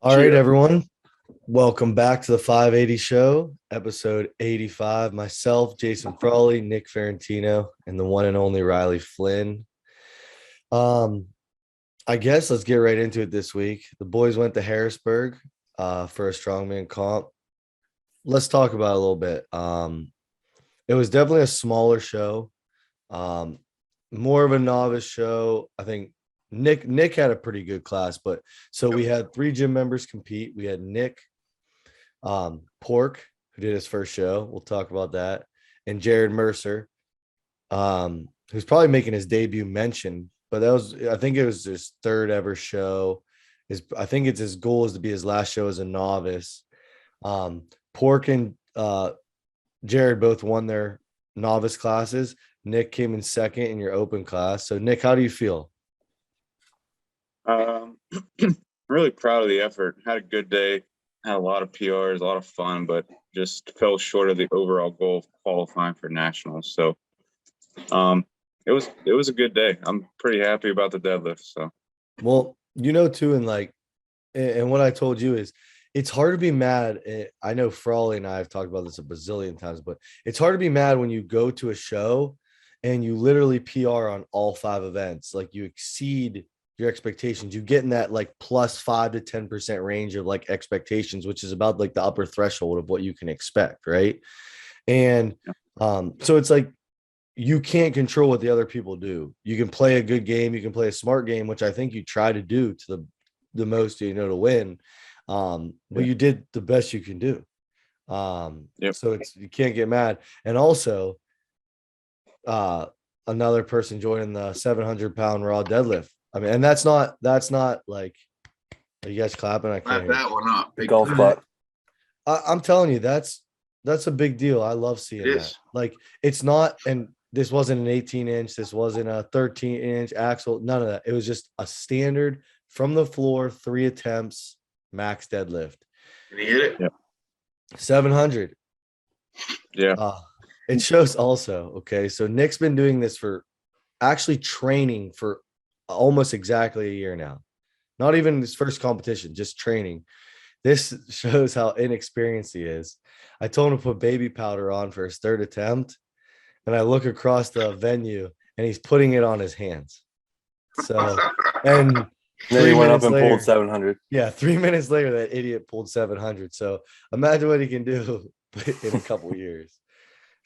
All right, everyone. Welcome back to the 580 show, episode 85. Myself, Jason Frawley, Nick Ferrantino, and the one and only Riley Flynn. Um, I guess let's get right into it this week. The boys went to Harrisburg for a strongman comp. Let's talk about it a little bit. It was definitely a smaller show, um, more of a novice show. I think Nick had a pretty good class, but so we had three gym members compete. We had Nick, Pork, who did his first show. We'll talk about that, and Jared Mercer, who's probably making his debut mention. But I think it was his third ever show. I think it's his goal is to be his last show as a novice. Pork and Jared both won their novice classes. Nick came in second in your open class. So Nick, how do you feel? Really proud of the effort. Had a good day. Had a lot of PRs, a lot of fun, but just fell short of the overall goal of qualifying for nationals. So, it was a good day. I'm pretty happy about the deadlift. So, well, too, and what I told you is it's hard to be mad. I know Frawley and I have talked about this a bazillion times, but it's hard to be mad when you go to a show and you literally PR on all 5 events. Like you exceed your expectations. You get in that like plus 5 to 10% range of like expectations, which is about like the upper threshold of what you can expect, right? And so it's like you can't control what the other people do. You can play a good game, you can play a smart game, which I think you try to do to the most, to win. But you did the best you can do. So you can't get mad. And also, another person joining the 700-pound raw deadlift. I mean, and that's not like, are you guys clapping? I can't clap that one up. Big golf clap. I'm telling you, that's a big deal. I love seeing that. Like, it's not, and this wasn't an 18-inch, this wasn't a 13-inch axle, none of that. It was just a standard from the floor, 3 attempts, max deadlift. Did he hit it? Yeah. 700. Yeah. It shows also, okay, so Nick's been doing this for actually training for almost exactly a year now. Not even his first competition, just training. This shows how inexperienced he is. I told him to put baby powder on for his third attempt, and I look across the venue, and he's putting it on his hands. So, and then he went up and pulled 700. Yeah, 3 minutes later, that idiot pulled 700. So imagine what he can do in a couple of years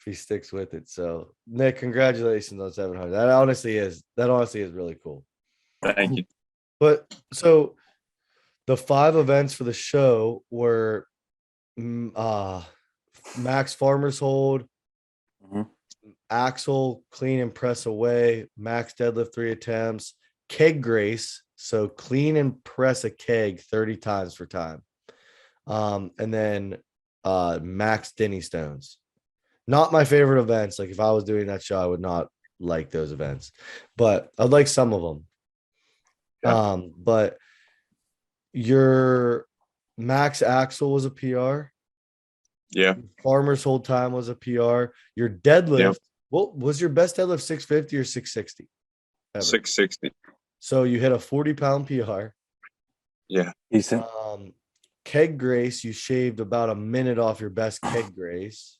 if he sticks with it. So Nick, congratulations on 700. That honestly is really cool. Thank you. But so the 5 events for the show were max farmer's hold, axle clean and press away, max deadlift 3 attempts, keg grace, so clean and press a keg 30 times for time, and then max Denny stones. Not my favorite events. Like if I was doing that show, I would not like those events, but I'd like some of them. But your max axle was a PR. Yeah. Farmer's hold time was a PR. Your deadlift, what was your best deadlift, 650 or 660? 660. So you hit a 40-pound PR. Yeah. Decent. Keg grace, you shaved about a minute off your best keg grace.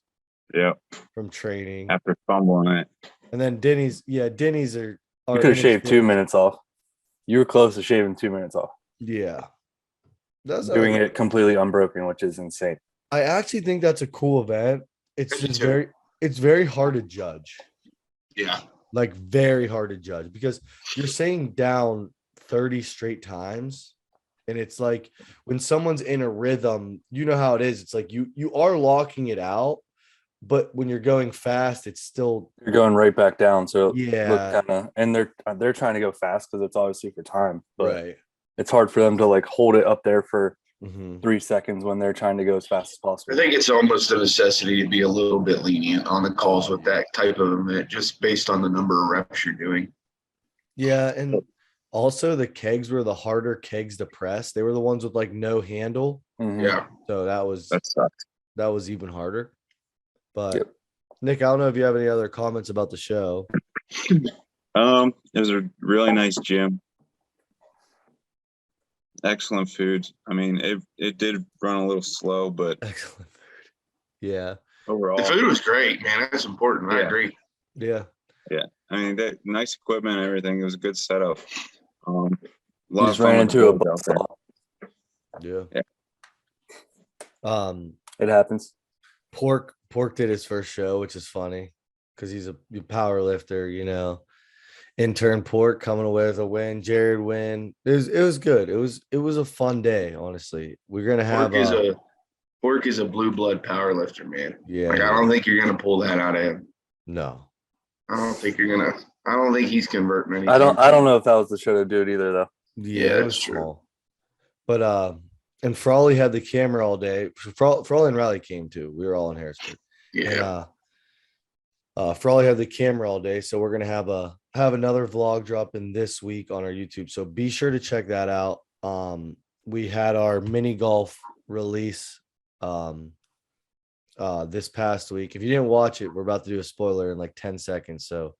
Yeah. From training. After fumbling it. And then Denny's are you could have shaved 2 minutes off. You were close to shaving 2 minutes off. Yeah. That's doing it completely unbroken, which is insane. I actually think that's a cool event. It's just very hard to judge. Yeah. Like very hard to judge because you're saying down 30 straight times. And it's like when someone's in a rhythm, you know how it is. It's like you are locking it out, but when you're going fast, it's still you're going right back down. So yeah, and they're trying to go fast because it's obviously for time, but right. It's hard for them to like hold it up there for 3 seconds when they're trying to go as fast as possible. I think it's almost a necessity to be a little bit lenient on the calls with that type of event, just based on the number of reps you're doing. Yeah, and also the kegs were the harder kegs to press. They were the ones with like no handle. Yeah. So that was even harder. But Nick, I don't know if you have any other comments about the show. It was a really nice gym. Excellent food. I mean, it did run a little slow, but Excellent food. Yeah. The overall, food was great, man. That's important. I Yeah. agree. Yeah. yeah. I mean, that nice equipment and everything. It was a good setup. A You lot of just fun ran with the into a boys out there. Yeah. Yeah. It happens. Pork did his first show, which is funny because he's a power lifter, you know. Intern Pork coming away with a win. Jared win. It was good. It was a fun day, honestly. We're gonna have Pork is a blue blood power lifter, man. yeah. Like I don't think you're gonna pull that out of him. No. I don't think he's converting anything. I don't know if that was the show to do it either, though. Yeah, it was that's true. small. But and Frawley had the camera all day. Frawley and Riley came too. We were all in Harrisburg. Yeah. And Frawley had the camera all day. So we're gonna have another vlog dropping this week on our YouTube. So be sure to check that out. We had our mini golf release this past week. If you didn't watch it, we're about to do a spoiler in like 10 seconds. So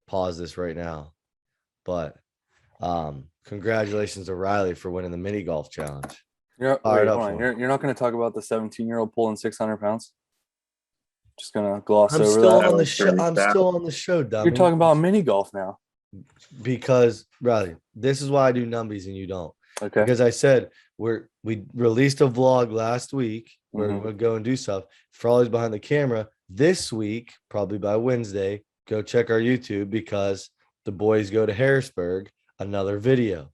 pause this right now. But congratulations to Riley for winning the mini golf challenge. You're Fired up for you're not going to talk about the 17-year-old pulling 600 pounds? Just going to gloss I'm over still that. on the show. I'm still on the show, dummy. You're talking about mini golf now. Because Riley, this is why I do numbies and you don't. Okay. Because I said we released a vlog last week. We're Mhm. gonna go and do stuff. Frawley's behind the camera this week, probably by Wednesday. Go check our YouTube because the boys go to Harrisburg. Another video.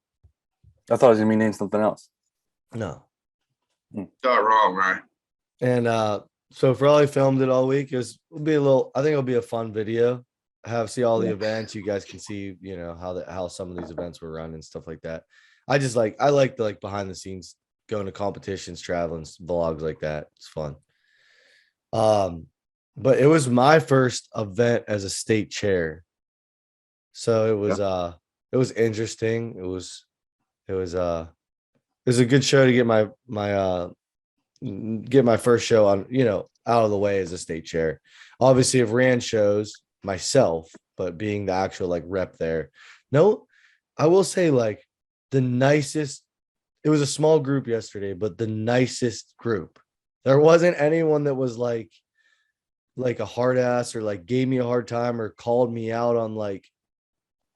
I thought it was going to be named something else. No. Not wrong, right? And so Frawley filmed it all week. I think it'll be a fun video. See all the events. You guys can see, you know, how some of these events were run and stuff like that. I like the behind the scenes, going to competitions, traveling, vlogs like that. It's fun. But it was my first event as a state chair. So it was interesting. It was a good show to get my first show on, you know, out of the way as a state chair. Obviously, I've ran shows myself, but being the actual like rep there. No, I will say like the nicest, it was a small group yesterday, but the nicest group. There wasn't anyone that was like a hard ass or like gave me a hard time or called me out on like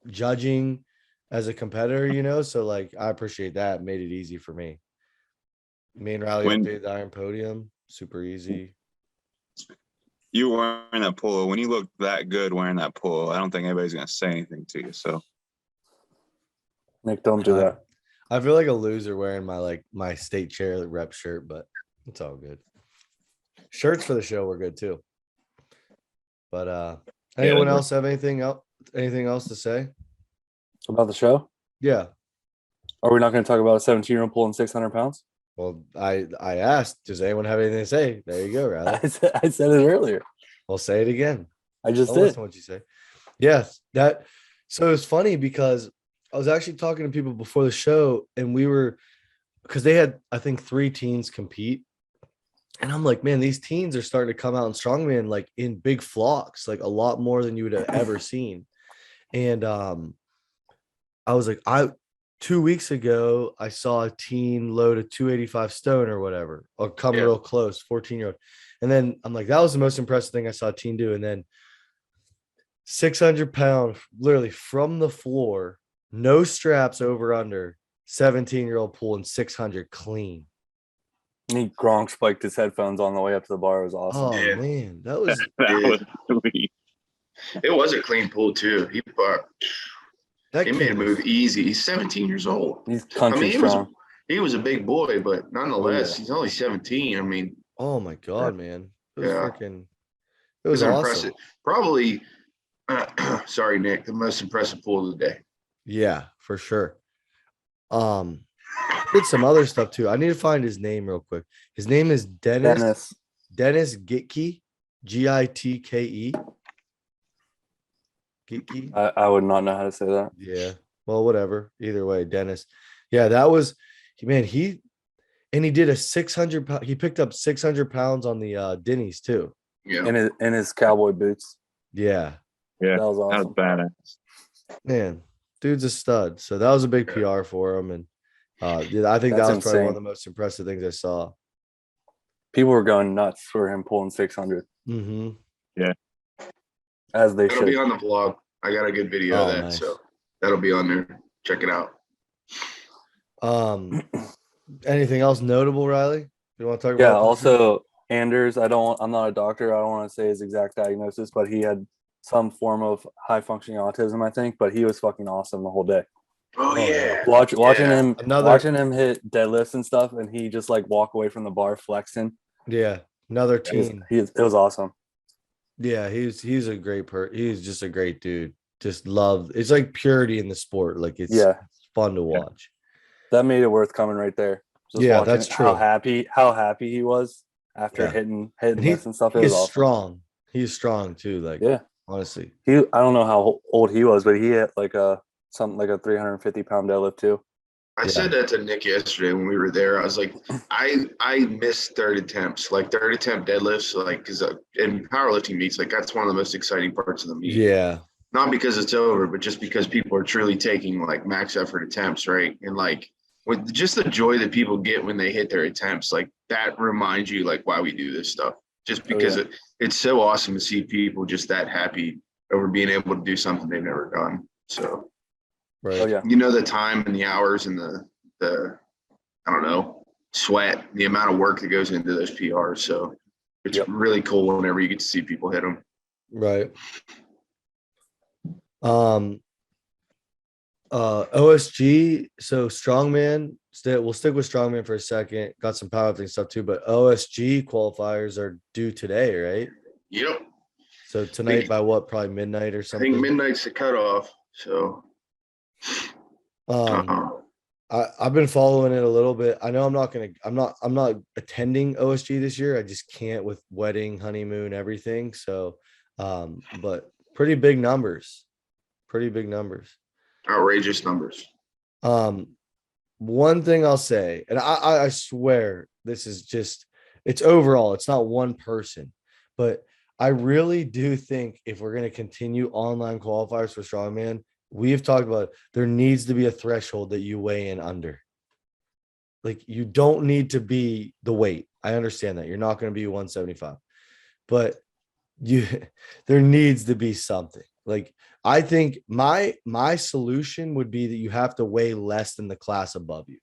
judging as a competitor, you know. So like I appreciate that. It made it easy for me. Me and Riley updated the Iron Podium. Super easy. You wearing that polo, when you look that good wearing that polo, I don't think anybody's gonna say anything to you. So Nick, don't do that. I feel like a loser wearing my state chair rep shirt, but it's all good. Shirts for the show were good too. But anyone else have anything else to say About the show? Yeah. Are we not going to talk about a 17-year-old pulling 600 pounds? Well, I asked, does anyone have anything to say? There you go, Riley. I said it earlier. Well, say it again. I just I'll did. listen to what you say. Yes, so it's funny because I was actually talking to people before the show, and because they had, I think, 3 teens compete. And I'm like, man, these teens are starting to come out in strongman like in big flocks, like a lot more than you would have ever seen. And I was like, 2 weeks ago, I saw a teen load a 285 stone or whatever, or come real close, 14-year-old. And then I'm like, that was the most impressive thing I saw a teen do. And then 600 pound, literally from the floor, no straps over under, 17-year-old pulling 600 clean. Gronk spiked his headphones on the way up to the bar. It was awesome. Oh man, that was sweet. It was a clean pull too. He made a move easy. He's 17 years old. He's country strong. He was a big boy, but nonetheless, he's only 17. I mean, oh my god, man, it was freaking. It was awesome. Impressive. Probably, sorry, Nick, the most impressive pull of the day. Yeah, for sure. Did some other stuff too. I need to find his name real quick. His name is Dennis Gitke, Gitke. Gitke. I would not know how to say that. Yeah. Well, whatever. Either way, Dennis. Yeah, that was, man. He did a 600 pound. He picked up 600 pounds on the Denny's too. Yeah. In his cowboy boots. Yeah. Yeah. That was awesome. That was badass. Man, dude's a stud. So that was a big PR for him, and Dude, I think that That's was probably one of insane. the most impressive things I saw. People were going nuts for him pulling 600, Mm-hmm. as they That'll be should. on the vlog. I got a good video of Oh, that, nice. so that'll be on there. Check it out. Anything else notable, Riley? You want to talk Yeah. about? Also, Anders. I'm not a doctor. I don't want to say his exact diagnosis, but he had some form of high functioning autism, I think. But he was fucking awesome the whole day. Oh, yeah. Watching him hit deadlifts and stuff, and he just like walk away from the bar flexing. Yeah, another teen. It was awesome. Yeah, he's a great he's just a great dude. Just love. It's like purity in the sport. Like it's fun to watch. That made it worth coming right there. Just Yeah, watching that's true. how happy he was after hitting lifts and stuff. It was awesome. Strong. He's strong too. Like honestly, I don't know how old he was, but he hit like something like a 350-pound deadlift too. I said that to Nick yesterday when we were there. I was like, I missed third attempts, like third attempt deadlifts, like because in powerlifting meets, like that's one of the most exciting parts of the meet. Yeah. Not because it's over, but just because people are truly taking like max effort attempts, right? And like with just the joy that people get when they hit their attempts, like that reminds you like why we do this stuff. Just because it's so awesome to see people just that happy over being able to do something they've never done. So. Right. Oh, yeah. You know, the time and the hours and the I don't know, sweat, the amount of work that goes into those PRs. So it's really cool whenever you get to see people hit them. Right. OSG, so strongman, we'll stick with strongman for a second. Got some powerlifting stuff too, but OSG qualifiers are due today, right? Yep. So tonight by what? Probably midnight or something. I think midnight's the cutoff. So I've been following it a little bit. I know I'm not attending OSG this year. I just can't with wedding, honeymoon, everything. So but pretty big numbers. Outrageous numbers. One thing I'll say, and I swear this is just, it's overall, it's not one person, but I really do think if we're going to continue online qualifiers for strongman, we've talked about there needs to be a threshold that you weigh in under. Like you don't need to be the weight. I understand that you're not going to be 175, but there needs to be something. Like I think my solution would be that you have to weigh less than the class above you.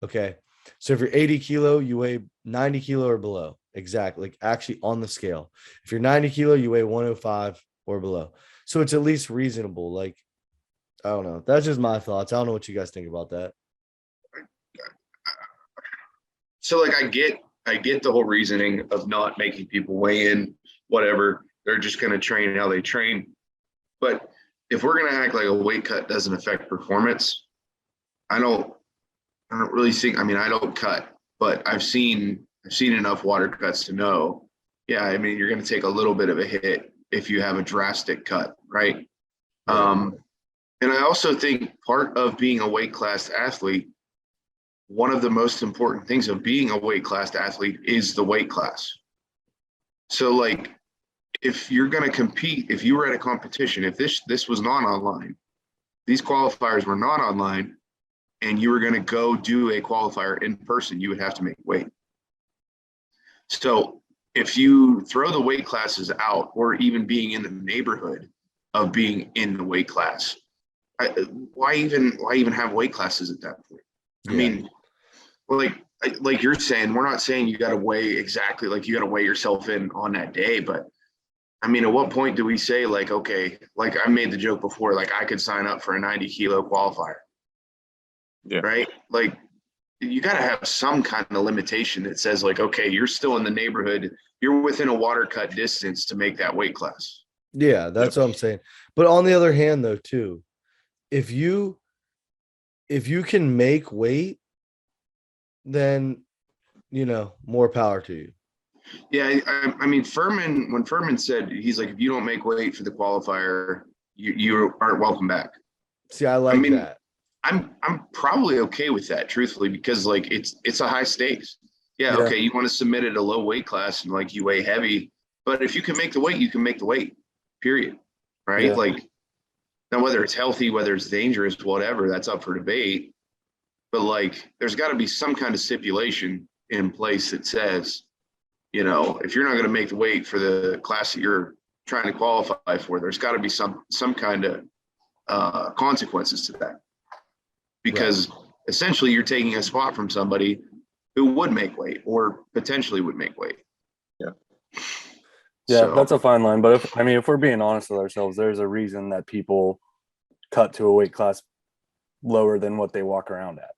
Okay. So if you're 80 kilo, you weigh 90 kilo or below. Exactly. Like actually on the scale. If you're 90 kilo, you weigh 105 or below. So it's at least reasonable. Like, I don't know. That's just my thoughts. I don't know what you guys think about that. So like I get the whole reasoning of not making people weigh in, whatever. They're just going to train how they train. But if we're going to act like a weight cut doesn't affect performance, I don't really think, I don't cut, but I've seen enough water cuts to know, you're going to take a little bit of a hit if you have a drastic cut, right? And I also think part of being a weight class athlete, one of the most important things of being a weight class athlete is the weight class. So like, if you're going to compete, if you were at a competition, if this was not online, these qualifiers were not online, and you were going to go do a qualifier in person, you would have to make weight. So if you throw the weight classes out, or even being in the neighborhood of being in the weight class, why even have weight classes at that point? I mean, like you're saying, we're not saying you got to weigh exactly, like you got to weigh yourself in on that day, but at what point do we say like, okay, like I made the joke before, like I could sign up for a 90 kilo qualifier. Yeah. Right. Like you got to have some kind of limitation that says like, okay, you're still in the neighborhood. You're within a water cut distance to make that weight class. Yeah, that's what I'm saying. But on the other hand though, too, if you can make weight, then, more power to you. Yeah. Furman, when Furman said, he's like, if you don't make weight for the qualifier, you aren't welcome back. See, I like that. I'm probably okay with that, truthfully, because like it's a high stakes. Yeah. Okay. You want to submit at a low weight class and like you weigh heavy, but if you can make the weight, you can make the weight, period. Right. Yeah. Like now, whether it's healthy, whether it's dangerous, whatever, that's up for debate. but like, there's got to be some kind of stipulation in place that says, you know, if you're not going to make the weight for the class that you're trying to qualify for, there's got to be some kind of consequences to that, because essentially you're taking a spot from somebody who would make weight or potentially would make weight. Yeah. Yeah, So, that's a fine line. But if we're being honest with ourselves, there's a reason that people cut to a weight class lower than what they walk around at.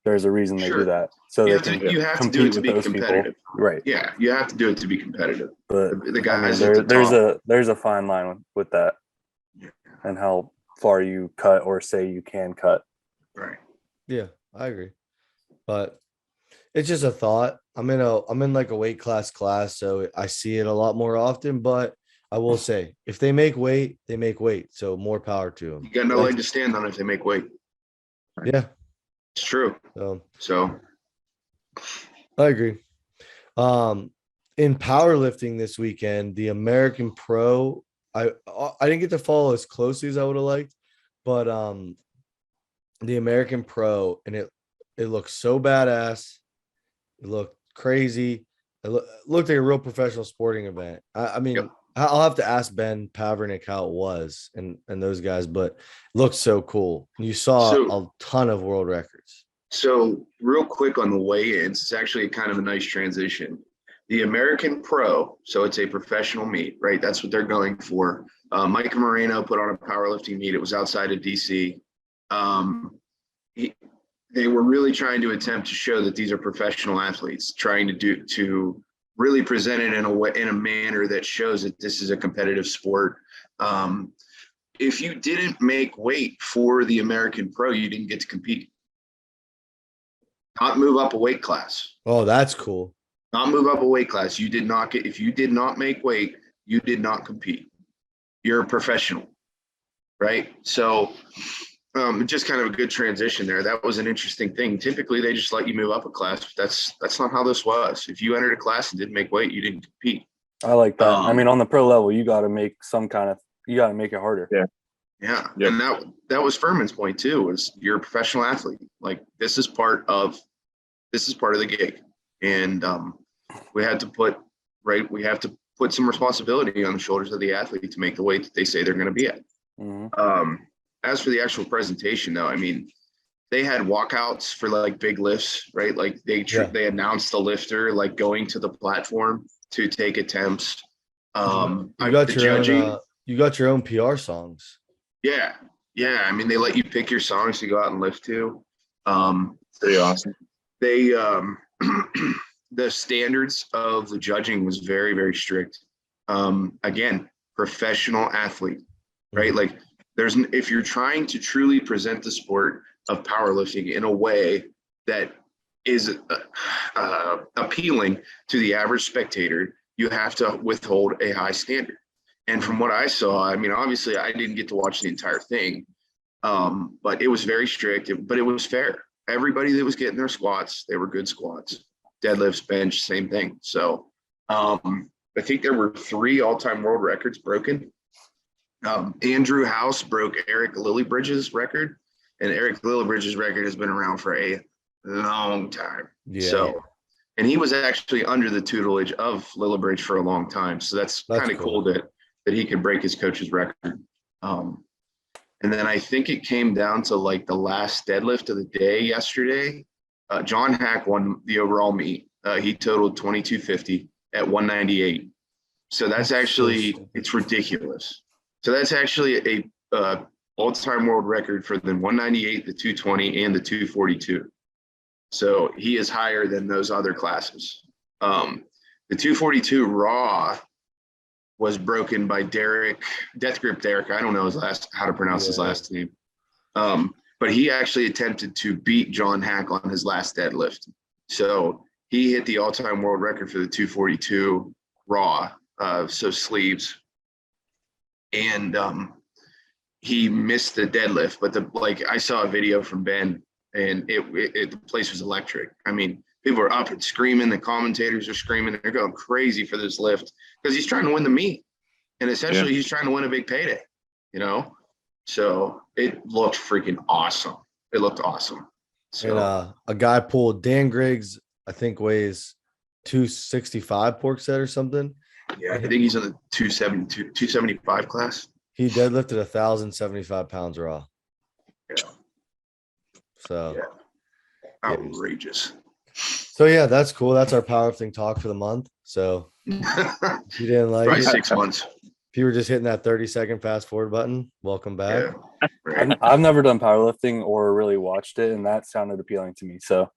There's a reason they Sure. do that. So you they have, can to, you have to do compete it to with be those competitive. people. Right. Yeah, you have to do it to be competitive. But The I mean, guys at the there's top. there's a fine line with that, and how far you cut or say you can cut. Right. Yeah, I agree. But it's just a thought. I'm in like a weight class, so I see it a lot more often. But I will say, if they make weight, they make weight. So more power to them. You got no leg to stand on if they make weight. Yeah, It's true. So I agree. In powerlifting this weekend, the American Pro, I didn't get to follow as closely as I would have liked, but the American Pro, and it looked so badass. It looked crazy. It looked like a real professional sporting event. I mean, Yep. I'll have to ask Ben Pavernick how it was and those guys, but it looked so cool. You saw a ton of world records. So real quick on the weigh-ins, it's actually kind of a nice transition. The American Pro, so it's a professional meet, right? That's what they're going for. Mike Moreno put on a powerlifting meet. It was outside of DC. They were really trying to attempt to show that these are professional athletes, trying to really present it in a manner that shows that this is a competitive sport. If you didn't make weight for the American Pro, you didn't get to compete. Not move up a weight class. Oh, that's cool. Not move up a weight class. You did not get, if you did not make weight, you did not compete. You're a professional, right? So just kind of a good transition there. That was an interesting thing. Typically, they just let you move up a class. That's not how this was. If you entered a class and didn't make weight, you didn't compete. I like that. I mean, on the pro level, you got to make you got to make it harder. Yeah. Yeah. Yep. And that was Furman's point too, was you're a professional athlete. Like this is part of the gig. And we have to put some responsibility on the shoulders of the athlete to make the weight that they say they're going to be at. Mm-hmm. As for the actual presentation though, I mean, they had walkouts for like big lifts, right? Like they announced the lifter like going to the platform to take attempts. You got your own PR songs. Yeah. I mean, they let you pick your songs to go out and lift to. Pretty awesome. They the standards of the judging was very, very strict. Again, professional athlete, right? Like if you're trying to truly present the sport of powerlifting in a way that is appealing to the average spectator, you have to withhold a high standard. And from what I saw, I mean, obviously I didn't get to watch the entire thing, but it was very strict, but it was fair. Everybody that was getting their squats, they were good squats. Deadlifts, bench, same thing. So I think there were 3 all-time world records broken. Andrew House broke Eric Lillibridge's record, and Eric Lillibridge's record has been around for a long time. Yeah. So, and he was actually under the tutelage of Lillibridge for a long time. So that's kind of cool that he could break his coach's record. And then I think it came down to like the last deadlift of the day yesterday. John Hack won the overall meet. He totaled 2250 at 198. So that's actually, it's ridiculous. So that's actually a all-time world record for the 198, the 220, and the 242. So he is higher than those other classes. The 242 raw was broken by Death Grip Derek. I don't know how to pronounce his last name. But he actually attempted to beat John Hack on his last deadlift. So he hit the all-time world record for the 242 raw, so sleeves. And he missed the deadlift, but I saw a video from Ben, and the place was electric. I mean, people are up and screaming. The commentators are screaming. They're going crazy for this lift because he's trying to win the meet, and essentially he's trying to win a big payday, you know? So it looked freaking awesome. It looked awesome. So And a guy pulled Dan Griggs, I think weighs 265 pork set or something. yeah, I think he's in the 275 class. He deadlifted 1,075 pounds raw. Yeah, So yeah, outrageous. so yeah, that's cool. That's our powerlifting talk for the month. So if you didn't like Probably it, 6 months. if you were just hitting that 30-second fast forward button, welcome back. Yeah, right. I've never done powerlifting or really watched it, and that sounded appealing to me. So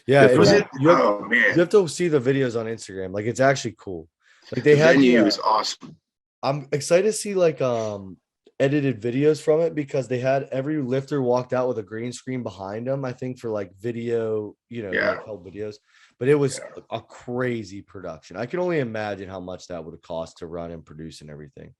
Yeah, Good for Was them. it? you have, Oh you man, have to see the videos on Instagram. Like it's actually cool. Like the they had venue the, is awesome. I'm excited to see like edited videos from it because they had every lifter walked out with a green screen behind them, I think for like video, Yeah. like held videos. But it was Yeah. a crazy production. I can only imagine how much that would have cost to run and produce and everything.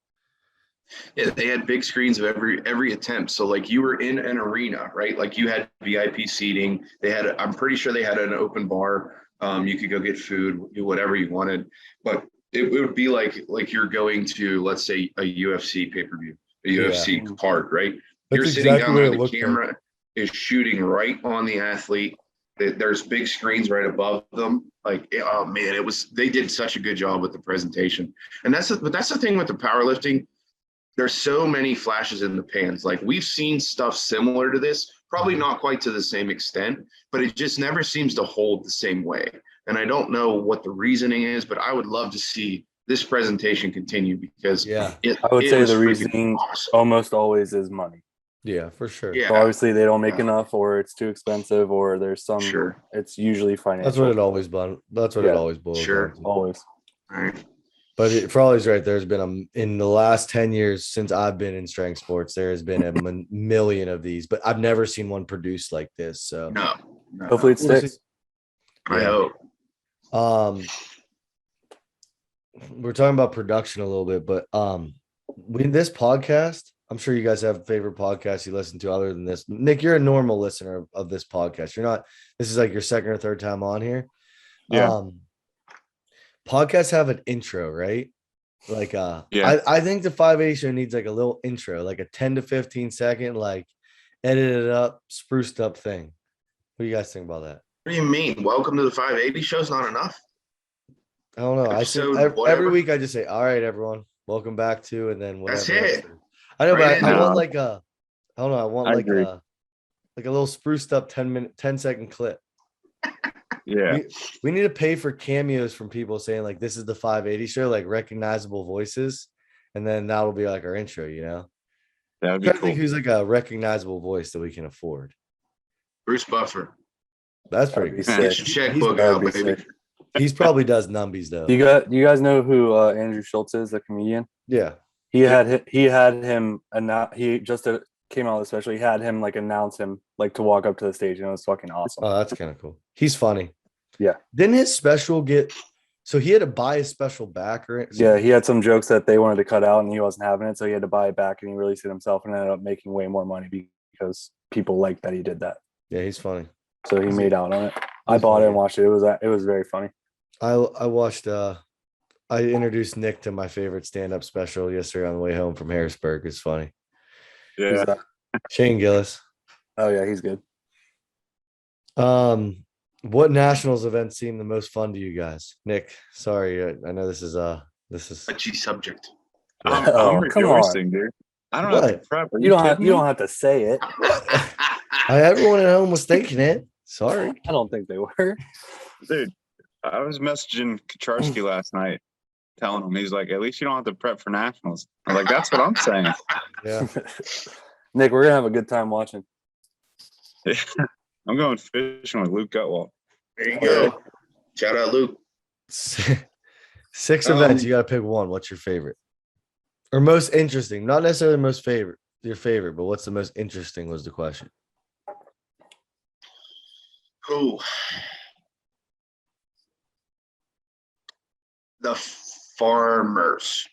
Yeah, they had big screens of every attempt. So like you were in an arena, right? Like you had VIP seating. They had, I'm pretty sure they had an open bar. You could go get food, do whatever you wanted. But it would be like you're going to, let's say, a UFC pay-per-view, a UFC card, right? That's You're exactly sitting down what there, it the looked like. camera is shooting right on the athlete. There's big screens right above them. Like, oh man, they did such a good job with the presentation. And but that's the thing with the powerlifting. There's so many flashes in the pans. Like we've seen stuff similar to this, probably not quite to the same extent, but it just never seems to hold the same way. And I don't know what the reasoning is, but I would love to see this presentation continue because Yeah. I would it say was the freaking reasoning awesome. almost always is money. Yeah, for sure. Yeah, So obviously they don't make Yeah. enough, or it's too expensive, or there's some. sure, It's usually financial. That's what it always That's what it Yeah, always boils sure. down to. always. All right. But Frawley's right. There's been in the last 10 years since I've been in strength sports, there has been a million of these, but I've never seen one produced like this. So No, Hopefully it We'll see. sticks. I Yeah. hope. We're talking about production a little bit, but this podcast, I'm sure you guys have favorite podcasts you listen to other than this. Nick, you're a normal listener of this podcast. You're not. This is like your second or third time on here. Yeah. Podcasts have an intro, right? Like Yeah. I think the 580 show needs like a little intro, like a 10 to 15 second, like edited up, spruced up thing. What do you guys think about that? What do you mean? Welcome to the 580 show's not enough? I don't know. I think Episode every whatever? week I just say, all right, everyone, welcome back to, and then whatever. That's it. episode. I know, Right but I in. want like I don't know. I want I like agree. a little spruced up 10-second clip. Yeah. We need to pay for cameos from people saying like, this is the 580 show, like recognizable voices. And then that'll be like our intro, That would I'm be trying to cool. think who's like a recognizable voice that we can afford. Bruce Buffer. That's That'd pretty be good. Get sick. your checkbook That'd out, be baby. sick. He's probably does numbies though. You guys know who Andrew Schultz is, the comedian? Yeah. He had him he just came out especially had him like announce him like to walk up to the stage, and it was fucking awesome. Oh, that's kind of cool. He's funny. Yeah. Didn't his special so he had to buy his special back or Yeah, he had some jokes that they wanted to cut out and he wasn't having it, so he had to buy it back and he released it himself and ended up making way more money because people liked that he did that. Yeah, he's funny. So he made out on it. I He's bought it funny. and watched it. It was very funny. I watched I introduced Nick to my favorite stand-up special yesterday on the way home from Harrisburg. It's funny. Who's Yeah. that? Shane Gillis. Oh yeah, he's good. What nationals event seemed the most fun to you guys? Nick, sorry, I know this is Touchy subject. I'm come on. rejoicing, dude. I don't have to What? prep. Are You don't kidding me? have to say it. Everyone at home was thinking it. Sorry. I don't think they were. Dude, I was messaging Kacharski last night, telling him, he's like, at least you don't have to prep for nationals. I'm like, that's what I'm saying. Yeah. Nick, we're gonna have a good time watching. I'm going fishing with Luke Gutwall. There you go. Shout out, Luke. 6 events. You got to pick one. What's your favorite or most interesting? Not necessarily most favorite, your favorite, but what's the most interesting was the question. Who? The farmers.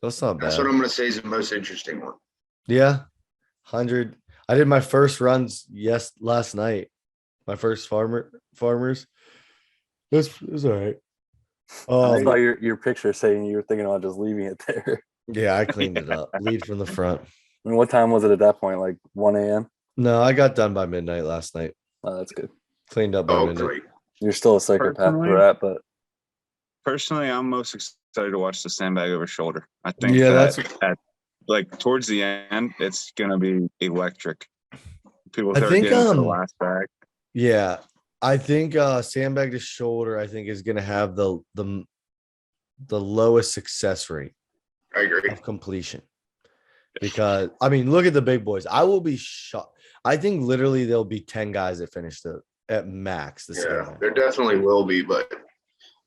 That's not bad. That's what I'm going to say is the most interesting one. Yeah. 100. I did my first runs last night. My first farmers. It was all right. I saw your picture saying you were thinking about just leaving it there. Yeah, I cleaned it up. Lead from the front. And what time was it at that point? Like 1 a.m.? No, I got done by midnight last night. Oh, that's good. Cleaned up by Oh, midnight. great. You're still a psychopath for that, but Personally, I'm most excited to watch the sandbag over shoulder. I think Yeah, that that's. at like towards the end, it's gonna be electric. People I start think getting to the last bag. Yeah, I think sandbag to shoulder. I think is going to have the lowest success rate I agree. of completion because I mean, look at the big boys. I will be shocked. I think literally there'll be 10 guys that finish at max the Yeah, sandbag. there definitely will be, but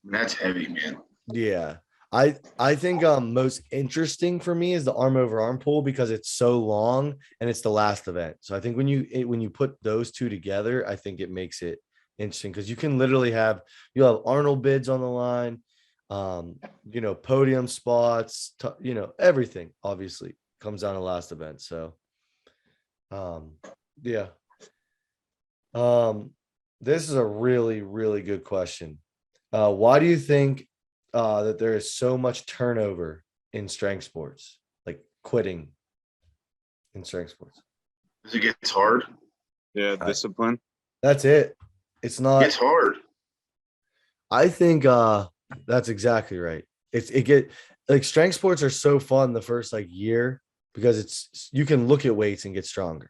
that's heavy, man. Yeah. I think most interesting for me is the arm over arm pull because it's so long and it's the last event. So I think when you put those two together, I think it makes it interesting because you can literally you'll have Arnold bids on the line, podium spots, everything obviously comes down to last event. So yeah. This is a really, really good question. Why do you think that there is so much turnover in strength sports, like quitting in strength sports? As it gets hard, Yeah, I- discipline. That's it. It's it not. gets hard. I think that's exactly right. It get like strength sports are so fun the first like year because you can look at weights and get stronger.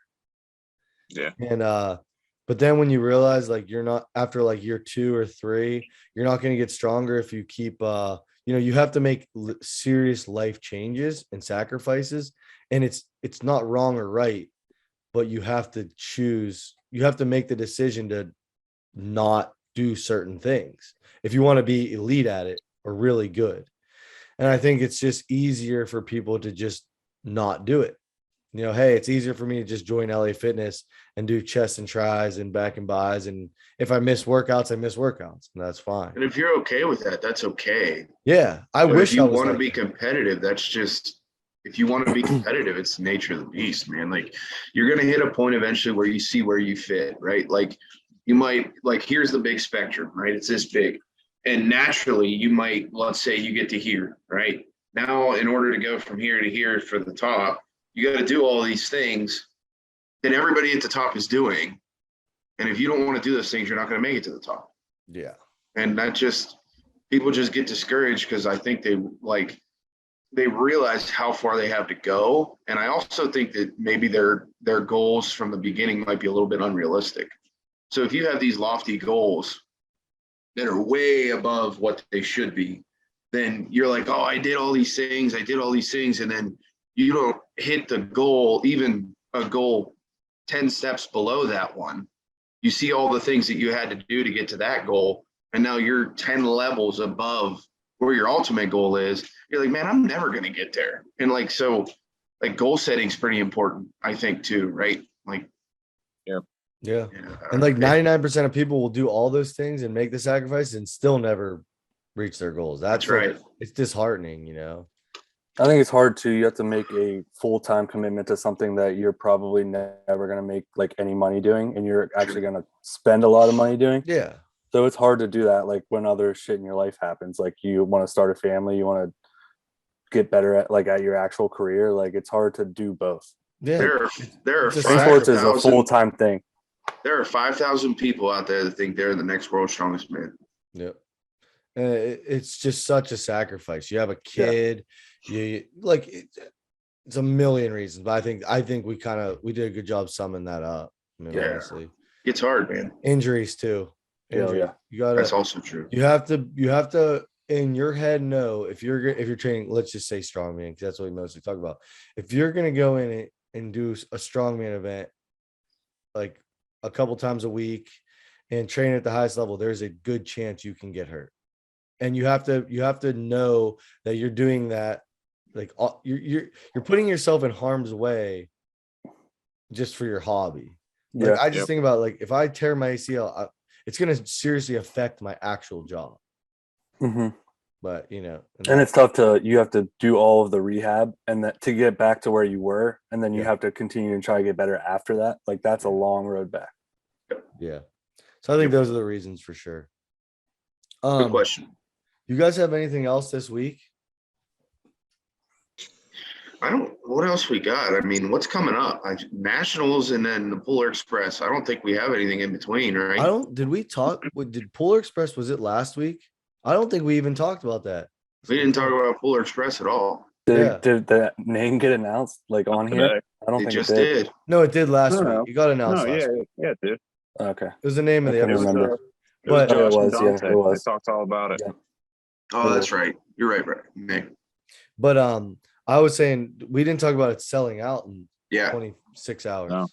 Yeah. And but then when you realize like you're not after like year 2 or 3, you're not going to get stronger if you keep you have to make serious life changes and sacrifices, and it's not wrong or right, but you have to make the decision to not do certain things if you want to be elite at it or really good. And I think it's just easier for people to just not do it. Hey, it's easier for me to just join LA Fitness and do chest and tries and back and buys. And if I miss workouts, I miss workouts. And that's fine. And if you're okay with that, that's okay. Yeah. I But wish if you I was want to like be that. competitive, that's just if you want to be competitive, it's the nature of the beast, man. Like you're gonna hit a point eventually where you see where you fit, right? Like you might here's the big spectrum, right? It's this big. And naturally you might, let's say you get to here, right? Now, in order to go from here to here for the top, you got to do all these things that everybody at the top is doing. And if you don't want to do those things, you're not going to make it to the top. Yeah. And people just get discouraged because I think they realize how far they have to go. And I also think that maybe their goals from the beginning might be a little bit unrealistic. So if you have these lofty goals that are way above what they should be, then you're like, oh, I did all these things. And then you don't hit the goal, even a goal 10 steps below that one. You see all the things that you had to do to get to that goal. And now you're 10 levels above where your ultimate goal is. You're like, man, I'm never going to get there. And so goal setting is pretty important, I think, too, right? Yeah. And 99% of people will do all those things and make the sacrifice and still never reach their goals. That's right. It's disheartening, I think it's hard too. You have to make a full-time commitment to something that you're probably never going to make like any money doing, and you're actually going to spend a lot of money doing. Yeah. So it's hard to do that. Like when other shit in your life happens, like you want to start a family, you want to get better at your actual career. Like it's hard to do both. Yeah. There are sports is a full-time thing. There are 5,000 people out there that think they're the next world's strongest man. Yep. It's just such a sacrifice. You have a kid, it's a million reasons, but I think we did a good job summing that up. Honestly, it's hard, man. Injuries too. Yeah. That's also true. You have to in your head know if you're training, let's just say strongman, because that's what we mostly talk about. If you're gonna go in and do a strongman event like a couple times a week and train at the highest level, there's a good chance you can get hurt. And you have to know that you're doing that, like you're putting yourself in harm's way just for your hobby. Like I just think about like if I tear my ACL, it's going to seriously affect my actual job. Mm-hmm. But and it's tough you have to do all of the rehab and that to get back to where you were, and then you have to continue and try to get better after that. Like that's a long road back. Yeah. So I think those are the reasons for sure. Good question. You guys have anything else this week? What else we got? I mean, what's coming up? Nationals and then the Polar Express. I don't think we have anything in between, right? Did we talk? Did Polar Express, was it last week? I don't think we even talked about that. We didn't talk about Polar Express at all. Yeah. Did the name get announced like on here? Today. I don't It think just it did. did. No, it did last No, week. It got announced No, last yeah, week. yeah, dude. Okay. It was the name of I the couldn't episode. remember. But Josh it was, and yeah, Dante. it was. They talked all about it. Yeah. Oh, that's right. You're right, Nick. But I was saying we didn't talk about it selling out in Yeah. 26 hours. No.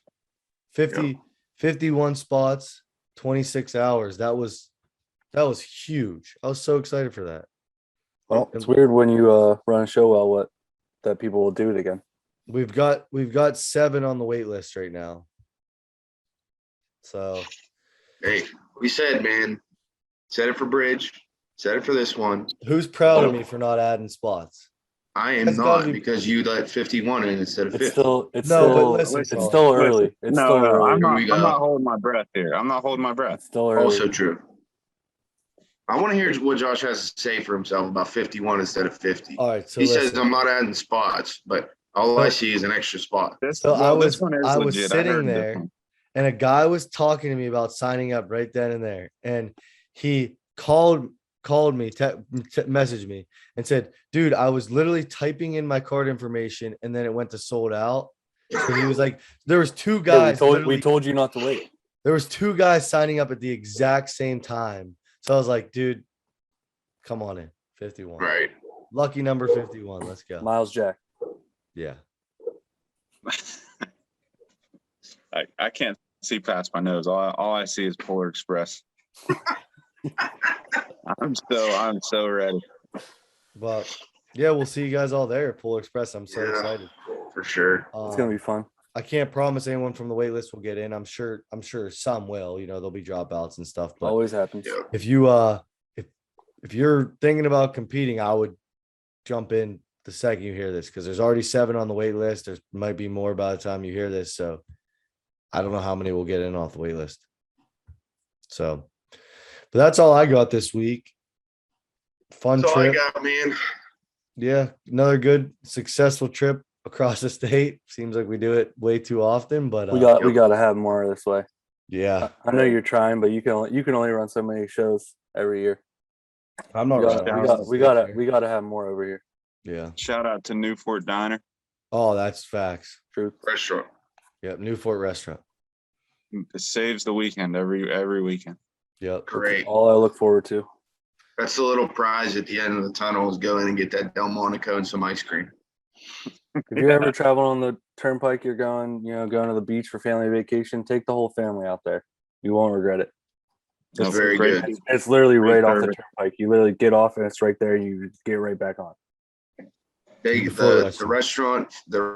51 spots, 26 hours. That was huge. I was so excited for that. Well, it's weird when you run a show well that people will do it again. We've got 7 on the wait list right now. So Hey, we said, man, set it for Bridge, set it for this one. who's proud of me for not adding spots? I am That's gotta not be- because you let 51 in instead of 50. It's still No, but still listen, it's Paul. still early. It's no, still no, early. I'm we not. I'm go. not holding my breath here. I'm not holding my breath. It's still early. Also true. I want to hear what Josh has to say for himself about 51 instead of 50. All right, so He says listen. I'm not adding spots, but all I see is an extra spot. So This one is I was legit. sitting heard this there one. and a guy was talking to me about signing up right then and there. And he called me, messaged me and said, dude, I was literally typing in my card information and then it went to sold out. So he was like, there was 2 Yeah, guys. we told you not to wait. There was 2 guys signing up at the exact same time. So I was like, dude, come on in. 51. Right. Lucky number 51. Let's go. Miles Jack. Yeah. I can't see past my nose. All I see is Polar Express. I'm so ready. But yeah, we'll see you guys all there at Polar Express. I'm so Yeah. excited. For sure. It's gonna be fun. I can't promise anyone from the wait list will get in. I'm sure some will, there'll be dropouts and stuff. But Always happens. Yeah. if you if you're thinking about competing, I would jump in the second you hear this because there's already 7 on the wait list. There might be more by the time you hear this. So I don't know how many will get in off the wait list. So, but that's all I got this week. Fun That's all I trip. got, man. Yeah, another good successful trip across the state. Seems like we do it way too often, but We got to have more this way. yeah, I know you're trying, but you can only run so many shows every year. I'm not running. We got to have more over here. Yeah. Shout out to Newport Diner. Oh, that's facts. Truth. Restaurant. Yep. Newport Restaurant. It saves the weekend every weekend. Yep. Great. All I look forward to. That's the little prize at the end of the tunnel is go in and get that Del Monaco and some ice cream. If you're ever traveling on the turnpike, you're going to the beach for family vacation, take the whole family out there. You won't regret it. That's No, very great. good. It's literally Great right off the service. turnpike. You literally get off and it's right there. And you get right back on. The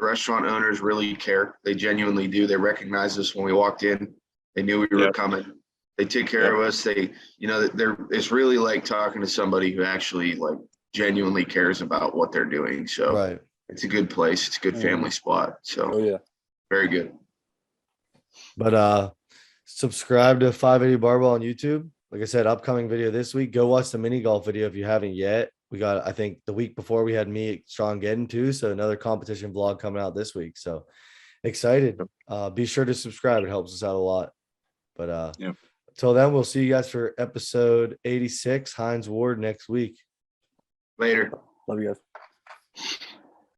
restaurant owners really care. They genuinely do. They recognized us when we walked in. They knew we were Yep. coming. They took care of us. They, it's really like talking to somebody who actually like genuinely cares about what they're doing. So Right. it's a good place. It's a good family spot. Oh So yeah. very good. But subscribe to 580 Barbell on YouTube. Like I said, upcoming video this week. Go watch the mini golf video if you haven't yet. We got, I think the week before we had me at Strong Getting too. So another competition vlog coming out this week. So excited. Be sure to subscribe. It helps us out a lot. But Yep. Until then, we'll see you guys for episode 86, Heinz Ward next week. Later. Love you guys.